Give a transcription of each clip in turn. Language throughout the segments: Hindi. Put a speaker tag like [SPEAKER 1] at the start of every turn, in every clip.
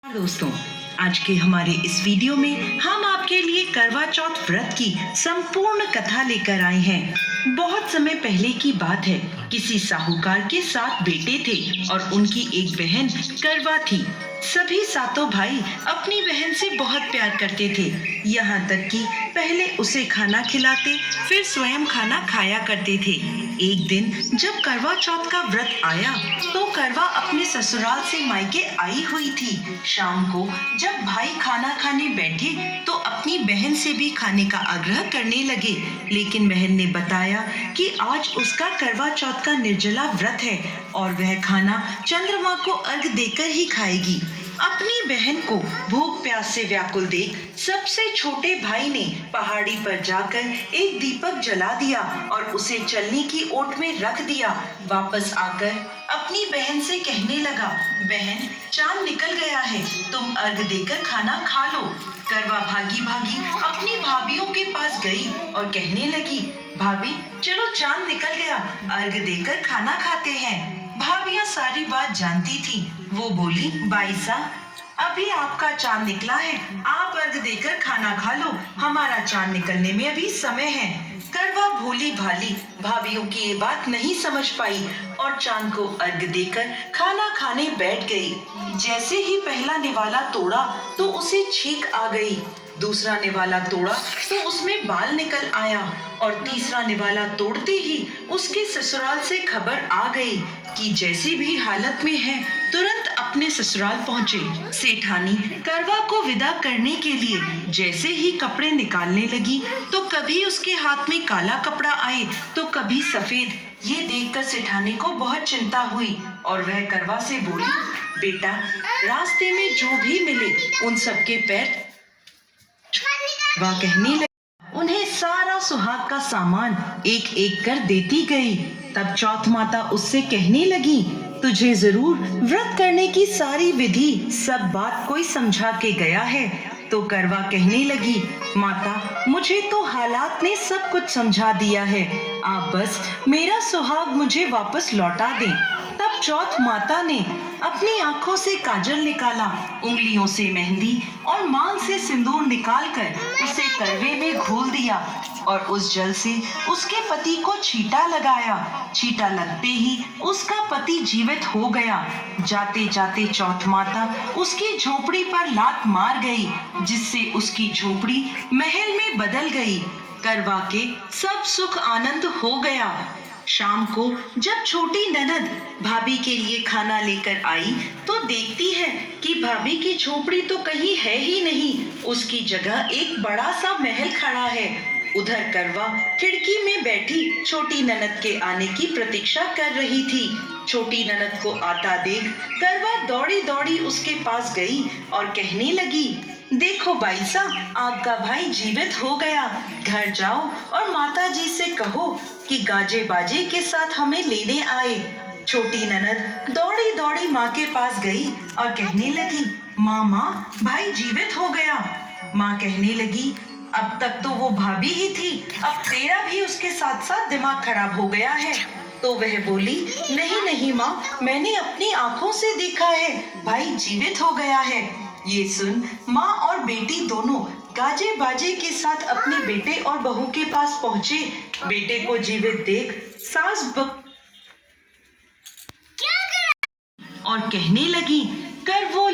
[SPEAKER 1] दोस्तों, आज के हमारे इस वीडियो में हम आपके लिए करवा चौथ व्रत की संपूर्ण कथा लेकर आए हैं। बहुत समय पहले की बात है। किसी साहूकार के 7 बेटे थे और उनकी एक बहन करवा थी। सभी सातों भाई अपनी बहन से बहुत प्यार करते थे, यहाँ तक कि पहले उसे खाना खिलाते, फिर स्वयं खाना खाया करते थे। एक दिन जब करवा चौथ का व्रत आया तो करवा अपने ससुराल से मायके आई हुई थी। शाम को जब भाई खाना खाने बैठे तो अपनी बहन से भी खाने का आग्रह करने लगे, लेकिन बहन ने बताया कि आज उसका करवा चौथ का निर्जला व्रत है और वह खाना चंद्रमा को अर्घ देकर ही खाएगी। अपनी बहन को भूख प्यास से व्याकुल देख सबसे छोटे भाई ने पहाड़ी पर जाकर एक दीपक जला दिया और उसे चलने की ओट में रख दिया। वापस आकर अपनी बहन से कहने लगा, बहन, चांद निकल गया है, तुम अर्घ देकर खाना खा लो। करवा भागी भागी अपनी भाभीियों के पास गई और कहने लगी, भाभी चलो, चांद निकल गया, अर्घ देकर खाना खाते हैं। भाभियां सारी बात जानती थी। वो बोली, बाईसा, अभी आपका चांद निकला है, आप अर्घ देकर खाना खा लो, हमारा चांद निकलने में अभी समय है। करवा भोली भाली भाभियों की ये बात नहीं समझ पाई और चांद को अर्घ देकर खाना खाने बैठ गई। जैसे ही पहला निवाला तोड़ा तो उसे छींक आ गई, दूसरा निवाला तोड़ा तो उसमें बाल निकल आया और तीसरा निवाला तोड़ते ही उसके ससुराल से खबर आ गई कि जैसी भी हालत में है तुरंत अपने ससुराल पहुँचे। सेठानी करवा को विदा करने के लिए जैसे ही कपड़े निकालने लगी तो कभी उसके हाथ में काला कपड़ा आए तो कभी सफेद। ये देखकर सेठानी को बहुत चिंता हुई और वह करवा से बोली, बेटा, रास्ते में जो भी मिले उन सबके पैर। वह कहने लगी, उन्हें सारा सुहाग का सामान एक एक कर देती गई। तब चौथ माता उससे कहने लगी, तुझे जरूर व्रत करने की सारी विधि सब बात कोई समझा के गया है। तो करवा कहने लगी, माता, मुझे तो हालात ने सब कुछ समझा दिया है, आप बस मेरा सुहाग मुझे वापस लौटा दें। तब चौथ माता ने अपनी आंखों से काजल निकाला, उंगलियों से मेहंदी और मांग से सिंदूर निकालकर उसे करवे में घोल दिया और उस जल से उसके पति को छींटा लगाया। छींटा लगते ही उसका पति जीवित हो गया। जाते जाते चौथ माता उसकी झोपड़ी पर लात मार गई, जिससे उसकी झोपड़ी महल में बदल गई। करवा के सब सुख आनंद हो गया। शाम को जब छोटी ननद भाभी के लिए खाना लेकर आई तो देखती है कि भाभी की झोपड़ी तो कहीं है ही नहीं, उसकी जगह एक बड़ा सा महल खड़ा है। उधर करवा खिड़की में बैठी छोटी ननद के आने की प्रतीक्षा कर रही थी। छोटी ननद को आता देख करवा दौड़ी दौड़ी उसके पास गई और कहने लगी, देखो बाईसा, आपका भाई जीवित हो गया, घर जाओ और माता जी से कहो कि गाजे बाजे के साथ हमें लेने आए। छोटी ननद दौड़ी दौड़ी माँ के पास गई और कहने लगी, माँ, भाई जीवित हो गया। माँ कहने लगी, अब तक तो वो भाभी ही थी, अब तेरा भी उसके साथ साथ दिमाग खराब हो गया है। तो वह बोली, नहीं नहीं माँ, मैंने अपनी आंखों से देखा है, भाई जीवित हो गया है। ये सुन माँ और बेटी दोनों गाजे बाजे के साथ अपने बेटे और बहू के पास पहुँचे। बेटे को जीवित देख सास और कहने लगी, करवो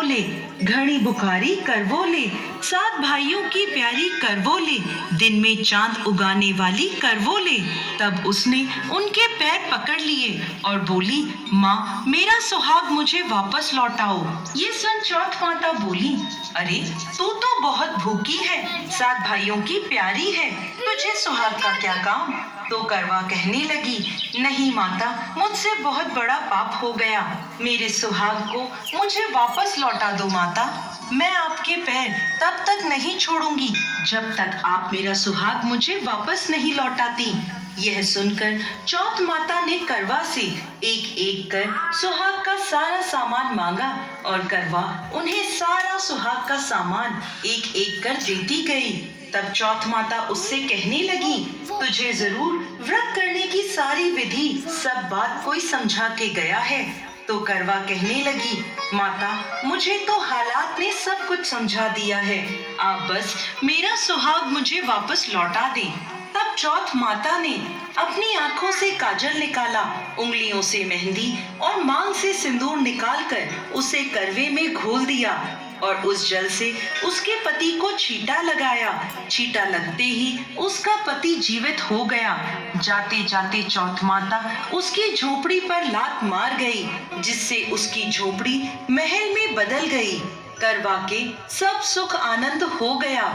[SPEAKER 1] ले, घड़ी बुखारी करवो ले, 7 भाइयों की प्यारी करवो ले, दिन में चांद उगाने वाली करवो ले। तब उसने उनके पैर पकड़ लिए और बोली, माँ, मेरा सुहाग मुझे वापस लौटाओ। ये सुन चौथ माता बोली, अरे तू तो बहुत भूखी है, 7 भाइयों की प्यारी है, तुझे सुहाग का क्या काम। तो करवा कहने लगी, नहीं माता, मुझसे बहुत बड़ा पाप हो गया, मेरे सुहाग को मुझे वापस लौटा दो माता। मैं आपके पैर तब तक नहीं छोड़ूंगी जब तक आप मेरा सुहाग मुझे वापस नहीं लौटाती। यह सुनकर चौथ माता ने करवा से एक एक कर सुहाग का सारा सामान मांगा और करवा उन्हें सारा सुहाग का सामान एक एक कर देती गई। तब चौथ माता उससे कहने लगी, तुझे जरूर व्रत करने की सारी विधि सब बात कोई समझा के गया है, तो करवा कहने लगी, माता मुझे तो हालात ने सब कुछ समझा दिया है, आप बस मेरा सुहाग मुझे वापस लौटा दें। तब चौथ माता ने अपनी आंखों से काजल निकाला, उंगलियों से मेहंदी और मांग से सिंदूर निकालकर उसे करवे में घोल दिया और उस जल से उसके पति को छींटा लगाया। छींटा लगते ही उसका पति जीवित हो गया। जाते जाते चौथ माता उसकी झोपड़ी पर लात मार गई, जिससे उसकी झोपड़ी महल में बदल गई। करवा के सब सुख आनंद हो गया।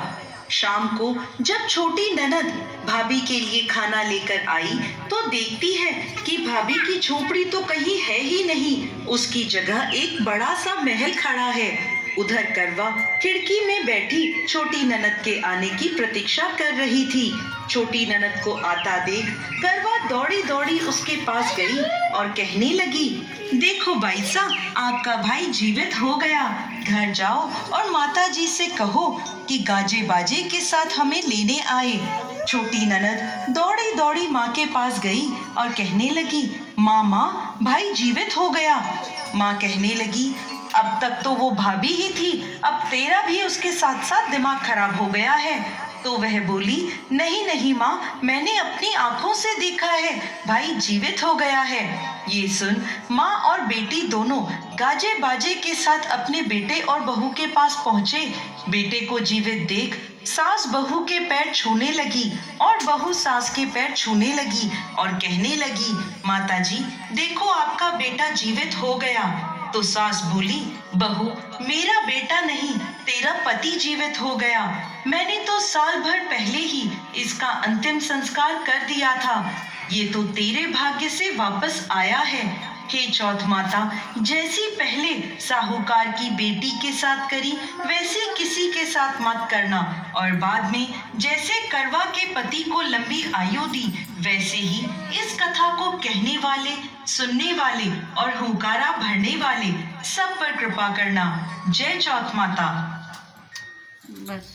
[SPEAKER 1] शाम को जब छोटी ननद भाभी के लिए खाना लेकर आई तो देखती है कि भाभी की झोपड़ी तो कहीं है ही नहीं, उसकी जगह एक बड़ा सा महल खड़ा है। उधर करवा खिड़की में बैठी छोटी ननद के आने की प्रतीक्षा कर रही थी। छोटी ननद को आता देख करवा दौड़ी दौड़ी उसके पास गई और कहने लगी, देखो बाईसा, आपका भाई जीवित हो गया। घर जाओ और माता जी से कहो कि गाजे बाजे के साथ हमें लेने आए। छोटी ननद दौड़ी दौड़ी माँ के पास गई और कहने लगी, माँ भाई जीवित हो गया। माँ कहने लगी, अब तक तो वो भाभी ही थी, अब तेरा भी उसके साथ साथ दिमाग खराब हो गया है। तो वह बोली, नहीं नहीं माँ, मैंने अपनी आंखों से देखा है, भाई जीवित हो गया है। ये सुन माँ और बेटी दोनों गाजे बाजे के साथ अपने बेटे और बहू के पास पहुँचे। बेटे को जीवित देख सास बहू के पैर छूने लगी और बहू सास के पैर छूने लगी और कहने लगी, माताजी देखो आपका बेटा जीवित हो गया। तो सास बोली, बहू मेरा बेटा नहीं, तेरा पति जीवित हो गया। मैंने तो साल भर पहले ही इसका अंतिम संस्कार कर दिया था। ये तो तेरे भाग्य से वापस आया है। हे चौथ माता, जैसी पहले साहूकार की बेटी के साथ करी वैसे किसी के साथ मत करना, और बाद में जैसे करवा के पति को लंबी आयु दी वैसे ही इस कथा को कहने वाले, सुनने वाले और हुंकारा भरने वाले सब पर कृपा करना। जय चौथ माता।
[SPEAKER 2] बस